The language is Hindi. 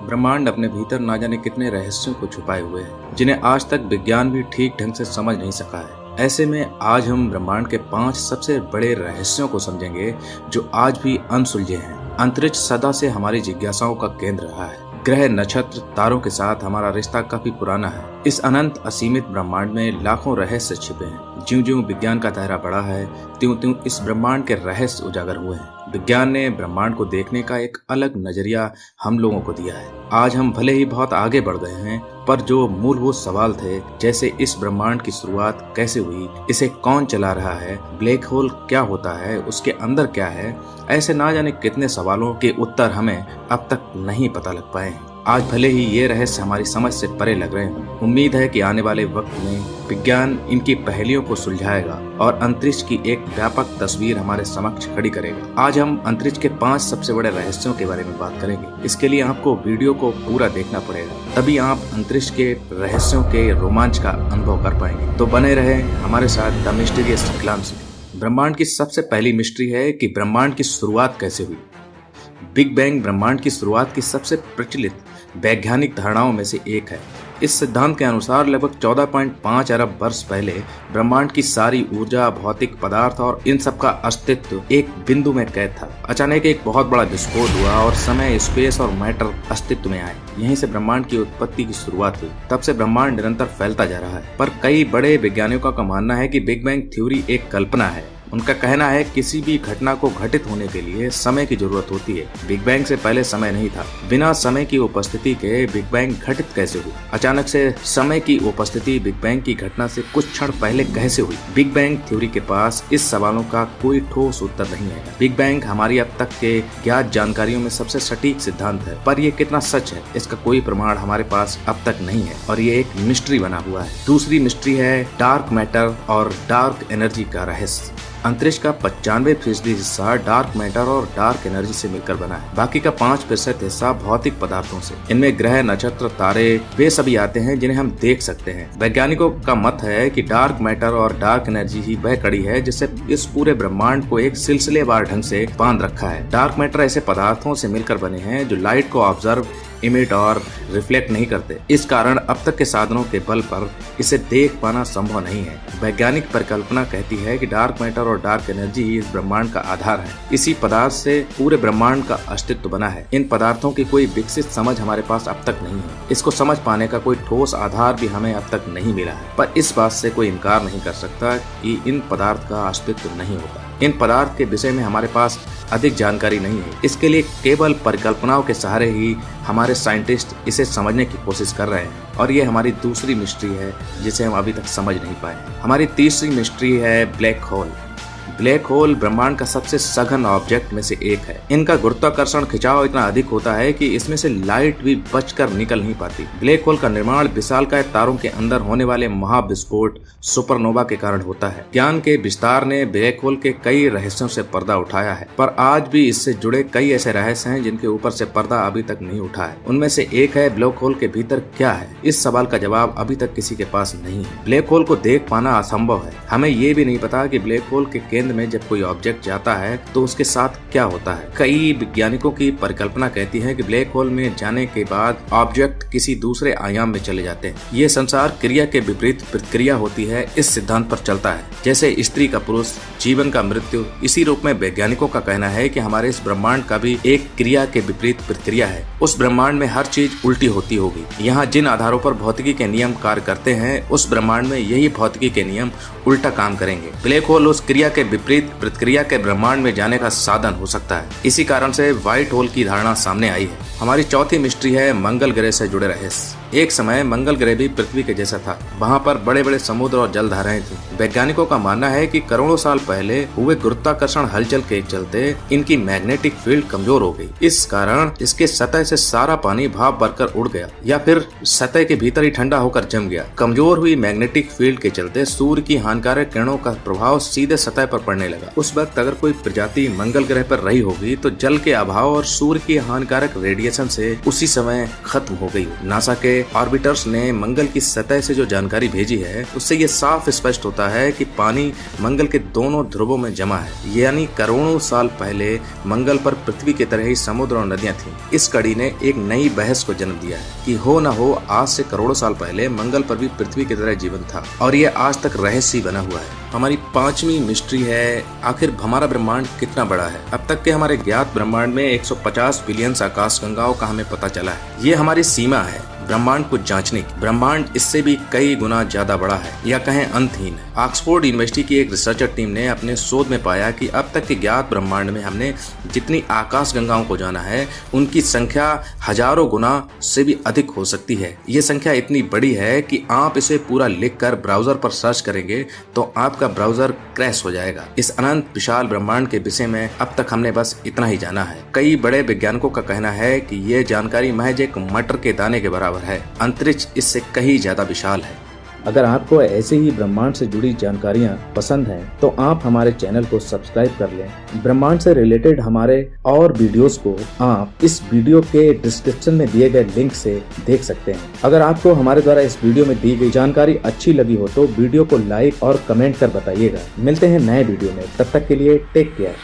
ब्रह्मांड अपने भीतर ना जाने कितने रहस्यों को छुपाए हुए है, जिन्हें आज तक विज्ञान भी ठीक ढंग से समझ नहीं सका है। ऐसे में आज हम ब्रह्मांड के 5 सबसे बड़े रहस्यों को समझेंगे जो आज भी अनसुलझे हैं। अंतरिक्ष सदा से हमारी जिज्ञासाओं का केंद्र रहा है। ग्रह, नक्षत्र, तारों के साथ हमारा रिश्ता काफी पुराना है। इस अनंत असीमित ब्रह्मांड में लाखों रहस्य छिपे हैं। ज्यों-ज्यों विज्ञान का दायरा बढ़ा है, त्यों-त्यों इस ब्रह्मांड के रहस्य उजागर हुए हैं। विज्ञान ने ब्रह्मांड को देखने का एक अलग नजरिया हम लोगों को दिया है। आज हम भले ही बहुत आगे बढ़ गए हैं, पर जो मूलभूत सवाल थे, जैसे इस ब्रह्मांड की शुरुआत कैसे हुई, इसे कौन चला रहा है, ब्लैक होल क्या होता है, उसके अंदर क्या है, ऐसे ना जाने कितने सवालों के उत्तर हमें अब तक नहीं पता लग पाए हैं। आज भले ही ये रहस्य हमारी समझ से परे लग रहे हैं, उम्मीद है कि आने वाले वक्त में विज्ञान इनकी पहेलियों को सुलझाएगा और अंतरिक्ष की एक व्यापक तस्वीर हमारे समक्ष खड़ी करेगा। आज हम अंतरिक्ष के 5 सबसे बड़े रहस्यों के बारे में बात करेंगे। इसके लिए आपको वीडियो को पूरा देखना पड़ेगा, तभी आप अंतरिक्ष के रहस्यों के रोमांच का अनुभव कर पाएंगे। तो बने रहे हमारे साथ द मिस्टीरियस क्लाम से। ब्रह्मांड की सबसे पहली मिस्ट्री है कि ब्रह्मांड की शुरुआत कैसे हुई। बिग बैंग ब्रह्मांड की शुरुआत की सबसे प्रचलित वैज्ञानिक धारणाओं में से एक है। इस सिद्धांत के अनुसार लगभग 14.5 अरब वर्ष पहले ब्रह्मांड की सारी ऊर्जा, भौतिक पदार्थ और इन सब का अस्तित्व एक बिंदु में कैद था। अचानक एक बहुत बड़ा विस्फोट हुआ और समय, स्पेस और मैटर अस्तित्व में आए। यहीं से ब्रह्मांड की उत्पत्ति की शुरुआत हुई। तब से ब्रह्मांड निरंतर फैलता जा रहा है, पर कई बड़े वैज्ञानिकों का मानना है कि बिग बैंग थ्योरी एक कल्पना है। उनका कहना है किसी भी घटना को घटित होने के लिए समय की जरूरत होती है। बिग बैंग से पहले समय नहीं था। बिना समय की उपस्थिति के बिग बैंग घटित कैसे हुई? अचानक से समय की उपस्थिति बिग बैंग की घटना से कुछ क्षण पहले कैसे हुई? बिग बैंग थ्योरी के पास इस सवालों का कोई ठोस उत्तर नहीं है। बिग बैंग हमारी अब तक के ज्ञात जानकारियों में सबसे सटीक सिद्धांत है, पर यह कितना सच है, इसका कोई प्रमाण हमारे पास अब तक नहीं है और ये एक मिस्ट्री बना हुआ है। दूसरी मिस्ट्री है डार्क मैटर और डार्क एनर्जी का रहस्य। अंतरिक्ष का 95% हिस्सा डार्क मैटर और डार्क एनर्जी से मिलकर बना है। बाकी का 5% हिस्सा भौतिक पदार्थों से। इनमें ग्रह, नक्षत्र, तारे वे सभी आते हैं जिन्हें हम देख सकते हैं। वैज्ञानिकों का मत है कि डार्क मैटर और डार्क एनर्जी ही वह कड़ी है जिससे इस पूरे ब्रह्मांड को एक सिलसिलेवार ढंग से बांध रखा है। डार्क मैटर ऐसे पदार्थों से मिलकर बने हैं जो लाइट को ऑब्जर्व, इमिट और रिफ्लेक्ट नहीं करते। इस कारण अब तक के साधनों के बल पर इसे देख पाना संभव नहीं है। वैज्ञानिक परिकल्पना कहती है कि डार्क मैटर और डार्क एनर्जी ही इस ब्रह्मांड का आधार है। इसी पदार्थ से पूरे ब्रह्मांड का अस्तित्व बना है। इन पदार्थों की कोई विकसित समझ हमारे पास अब तक नहीं है। इसको समझ पाने का कोई ठोस आधार भी हमें अब तक नहीं मिला है, पर इस बात से कोई इनकार नहीं कर सकता कि इन पदार्थ का अस्तित्व नहीं होगा। इन पदार्थ के विषय में हमारे पास अधिक जानकारी नहीं है। इसके लिए केवल परिकल्पनाओं के सहारे ही हमारे साइंटिस्ट इसे समझने की कोशिश कर रहे हैं और ये हमारी दूसरी मिस्ट्री है जिसे हम अभी तक समझ नहीं पाए। हमारी तीसरी मिस्ट्री है ब्लैक होल। ब्लैक होल ब्रह्मांड का सबसे सघन ऑब्जेक्ट में से एक है। इनका गुरुत्वाकर्षण खिंचाव इतना अधिक होता है कि इसमें से लाइट भी बचकर निकल नहीं पाती। ब्लैक होल का निर्माण विशालकाय तारों के अंदर होने वाले महाविस्फोट, सुपरनोवा के कारण होता है। ज्ञान के विस्तार ने ब्लैक होल के कई रहस्यों से पर्दा उठाया है, पर आज भी इससे जुड़े कई ऐसे रहस्य हैं जिनके ऊपर से पर्दा अभी तक नहीं उठा है। उनमें से एक है ब्लैक होल के भीतर क्या है। इस सवाल का जवाब अभी तक किसी के पास नहीं है। ब्लैक होल को देख पाना असंभव है। हमें ये भी नहीं पता कि ब्लैक होल के केंद्र में जब कोई ऑब्जेक्ट जाता है तो उसके साथ क्या होता है। कई वैज्ञानिकों की परिकल्पना कहती है कि ब्लैक होल में जाने के बाद ऑब्जेक्ट किसी दूसरे आयाम में चले जाते हैं। ये संसार क्रिया के विपरीत प्रतिक्रिया होती है, इस सिद्धांत पर चलता है। जैसे स्त्री का पुरुष, जीवन का मृत्यु, इसी रूप में वैज्ञानिकों का कहना है कि हमारे इस ब्रह्मांड का भी एक क्रिया के विपरीत प्रतिक्रिया है। उस ब्रह्मांड में हर चीज उल्टी होती होगी। यहाँ जिन आधारों पर भौतिकी के नियम कार्य करते हैं, उस ब्रह्मांड में यही भौतिकी के नियम उल्टा काम करेंगे। ब्लैक होल उस क्रिया के विपरीत प्रतिक्रिया के ब्रह्मांड में जाने का साधन हो सकता है। इसी कारण से व्हाइट होल की धारणा सामने आई है। हमारी चौथी मिस्ट्री है मंगल ग्रह से जुड़े रहस्य। एक समय मंगल ग्रह भी पृथ्वी के जैसा था। वहाँ पर बड़े बड़े समुद्र और जलधाराएं थी। वैज्ञानिकों का मानना है कि करोड़ों साल पहले हुए गुरुत्वाकर्षण हलचल के चलते इनकी मैग्नेटिक फील्ड कमजोर हो गई। इस कारण इसके सतह से सारा पानी भाप भरकर उड़ गया या फिर सतह के भीतर ही ठंडा होकर जम गया। कमजोर हुई मैग्नेटिक फील्ड के चलते सूर्य की हानिकारक किरणों का प्रभाव सीधे सतह पर पड़ने लगा। उस वक्त अगर कोई प्रजाति मंगल ग्रह पर रही होगी तो जल के अभाव और सूर्य की हानिकारक रेडिएशन से उसी समय खत्म हो गई। नासा के के ऑर्बिटर्स ने मंगल की सतह से जो जानकारी भेजी है उससे ये साफ स्पष्ट होता है कि पानी मंगल के दोनों ध्रुवों में जमा है। यानी करोड़ों साल पहले मंगल पर पृथ्वी की तरह ही समुद्र और नदियां थीं। इस कड़ी ने एक नई बहस को जन्म दिया है कि हो न हो आज से करोड़ों साल पहले मंगल पर भी पृथ्वी की तरह जीवन था और ये आज तक रहस्य बना हुआ है। हमारी पांचवी मिस्ट्री है, आखिर हमारा ब्रह्मांड कितना बड़ा है। अब तक के हमारे ज्ञात ब्रह्मांड में 150 बिलियन आकाश गंगाओं का हमें पता चला है। ये हमारी सीमा है ब्रह्मांड को जांचने की। ब्रह्मांड इससे भी कई गुना ज्यादा बड़ा है या कहें अंतहीन है। ऑक्सफोर्ड यूनिवर्सिटी की एक रिसर्चर टीम ने अपने शोध में पाया कि अब तक के ज्ञात ब्रह्मांड में हमने जितनी आकाश गंगाओं को जाना है उनकी संख्या हजारों गुना से भी अधिक हो सकती है। ये संख्या इतनी बड़ी है कि आप इसे पूरा लिखकर ब्राउजर पर सर्च करेंगे तो आपका ब्राउजर क्रैश हो जाएगा। इस अनंत विशाल ब्रह्मांड के विषय में अब तक हमने बस इतना ही जाना है। कई बड़े वैज्ञानिकों का कहना है कि ये जानकारी महज एक मटर के दाने के बराबर है। अंतरिक्ष इससे कहीं ज्यादा विशाल है। अगर आपको ऐसे ही ब्रह्मांड से जुड़ी जानकारियां पसंद हैं, तो आप हमारे चैनल को सब्सक्राइब कर लें। ब्रह्मांड से रिलेटेड हमारे और वीडियोस को आप इस वीडियो के डिस्क्रिप्शन में दिए गए लिंक से देख सकते हैं। अगर आपको हमारे द्वारा इस वीडियो में दी गई जानकारी अच्छी लगी हो तो वीडियो को लाइक और कमेंट कर बताइएगा। मिलते हैं नए वीडियो में, तब तक के लिए टेक केयर।